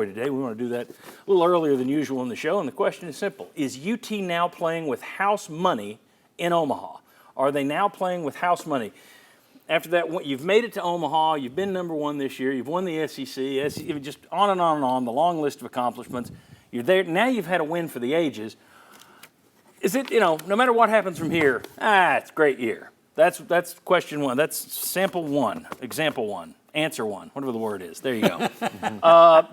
Today. We want to do that a little earlier than usual in the show, and the question is simple. Is UT now playing with house money in Omaha? Are they now playing with house money? After that, you've made it to Omaha, you've been number one this year, you've won the SEC, just on and on and on, the long list of accomplishments. You're there, now you've had a win for the ages. Is it, no matter what happens from here, it's a great year. That's question one, that's sample one, example one. Answer one, whatever the word is. There you go.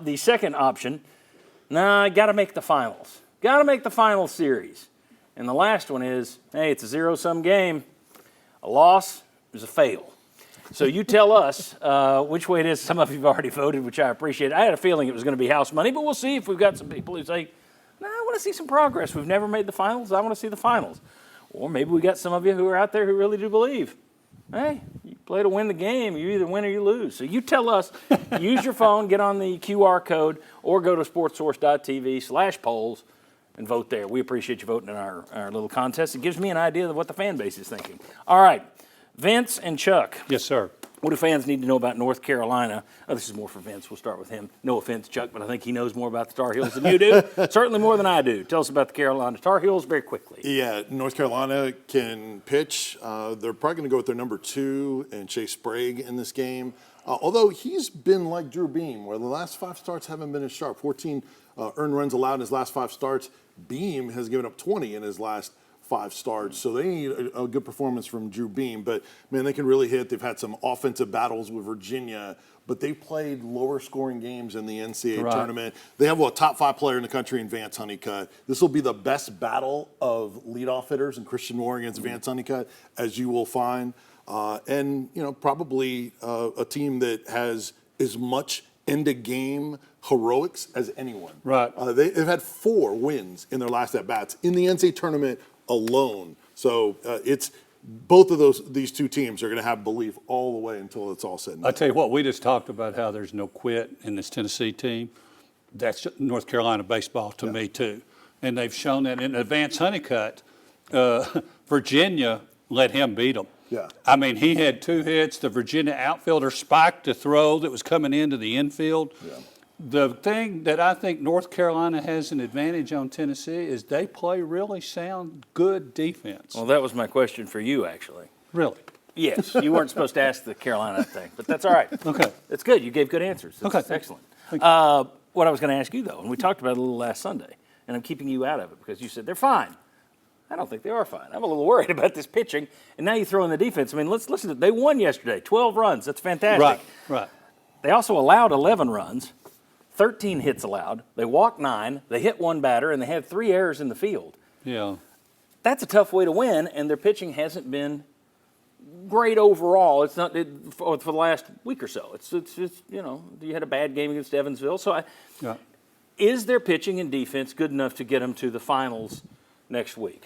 The second option, got to make the finals. Got to make the final series. And the last one is, hey, it's a zero-sum game. A loss is a fail. So you tell us which way it is. Some of you have already voted, which I appreciate. I had a feeling it was going to be house money, but we'll see if we've got some people who say, I want to see some progress. We've never made the finals. I want to see the finals. Or maybe we got some of you who are out there who really do believe, hey, you play to win the game. You either win or you lose. So you tell us, use your phone, get on the QR code, or go to sportsource.tv/polls and vote there. We appreciate you voting in our little contest. It gives me an idea of what the fan base is thinking. All right, Vince and Chuck. Yes, sir. What do fans need to know about North Carolina? Oh, this is more for Vince. We'll start with him. No offense, Chuck, but I think he knows more about the Tar Heels than you do. Certainly more than I do. Tell us about the Carolina Tar Heels very quickly. Yeah, North Carolina can pitch. They're probably going to go with their number 2 and Chase Sprague in this game. Although he's been like Drew Beam, where the last 5 starts haven't been as sharp. 14 earned runs allowed in his last 5 starts. Beam has given up 20 in his last 5 starts, so they need a good performance from Drew Beam. But, man, they can really hit. They've had some offensive battles with Virginia, but they played lower-scoring games in the NCAA tournament. They have a top 5 player in the country in Vance Honeycutt. This will be the best battle of leadoff hitters in Christian Moore against Vance Honeycutt, as you will find. And, probably a team that has as much end-of-game heroics as anyone. Right. They've had 4 wins in their last at-bats in the NCAA tournament alone. So it's both of these two teams are going to have belief all the way until it's all said and done. I tell you what, we just talked about how there's no quit in this Tennessee team. That's North Carolina baseball to me too, and they've shown that in Vance Honeycutt. Virginia let him beat them. Yeah. I mean, he had 2 hits. The Virginia outfielder spiked a throw that was coming into the infield. Yeah. The thing that I think North Carolina has an advantage on Tennessee is they play really sound, good defense. Well, that was my question for you, actually. Really? Yes, you weren't supposed to ask the Carolina thing, but that's all right. Okay. That's good. You gave good answers. That's okay. Excellent. What I was going to ask you, though, and we talked about it a little last Sunday, and I'm keeping you out of it because you said they're fine. I don't think they are fine. I'm a little worried about this pitching, and now you throw in the defense. I mean, let's listen to it. They won yesterday, 12 runs. That's fantastic. Right. They also allowed 11 runs, 13 hits allowed. They walked 9. They hit 1 batter, and they had 3 errors in the field. Yeah. That's a tough way to win, and their pitching hasn't been great overall. It's not for the last week or so. It's you had a bad game against Evansville. So is their pitching and defense good enough to get them to the finals next week?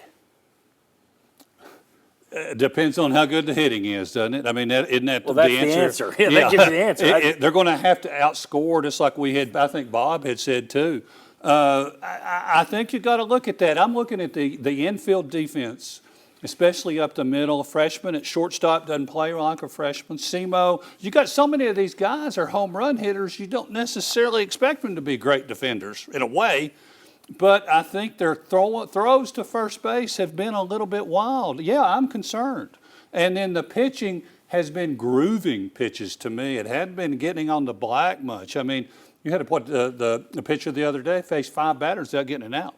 Depends on how good the hitting is, doesn't it? I mean, isn't that well, the that's answer? The answer. Yeah, that gives you the answer. They're going to have to outscore, just like I think Bob had said too. I think you've got to look at that. I'm looking at the infield defense, especially up the middle. A freshman at shortstop doesn't play like a freshman. Simo, you got so many of these guys are home run hitters. You don't necessarily expect them to be great defenders in a way. But I think their throws to first base have been a little bit wild. Yeah, I'm concerned. And then the pitching has been grooving pitches to me. It hadn't been getting on the black much. I mean, you had the pitcher the other day faced 5 batters without getting it out.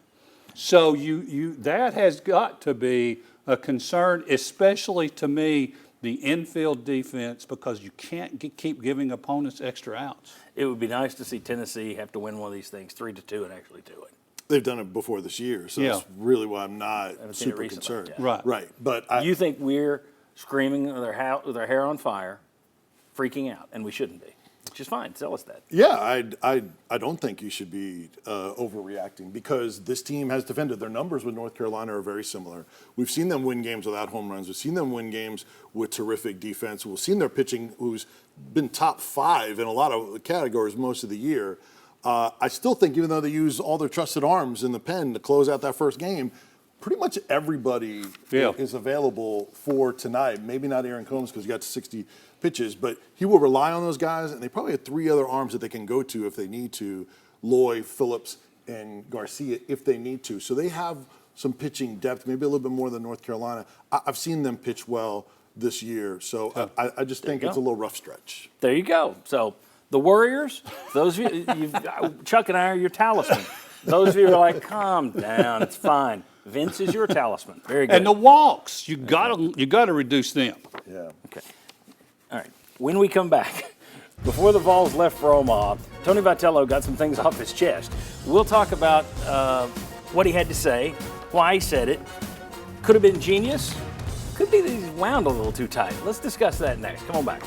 So that has got to be a concern, especially to me, the infield defense, because you can't keep giving opponents extra outs. It would be nice to see Tennessee have to win one of these things 3-2 and actually do it. They've done it before this year, so that's really why I'm not super concerned. Yeah. Right. But you think we're screaming with our hair on fire, freaking out, and we shouldn't be, which is fine. Tell us that. Yeah, I don't think you should be overreacting because this team has defended. Their numbers with North Carolina are very similar. We've seen them win games without home runs. We've seen them win games with terrific defense. We've seen their pitching, who's been top 5 in a lot of categories most of the year. I still think, even though they use all their trusted arms in the pen to close out that first game, pretty much everybody is available for tonight. Maybe not Aaron Combs because he got to 60 pitches, but he will rely on those guys, and they probably have 3 other arms that they can go to if they need to Loy, Phillips, and Garcia if they need to. So they have some pitching depth, maybe a little bit more than North Carolina. I've seen them pitch well this year, so I just think it's a little rough stretch. There you go. So the Warriors, those of you, Chuck and I are your talisman. Those of you who are like, calm down, it's fine. Vince is your talisman. Very good. And the walks, you gotta reduce them. Yeah. Okay. All right. When we come back, before the Vols left for Omaha, Tony Vitello got some things off his chest. We'll talk about what he had to say, why he said it. Could have been genius. Could be that he's wound a little too tight. Let's discuss that next. Come on back.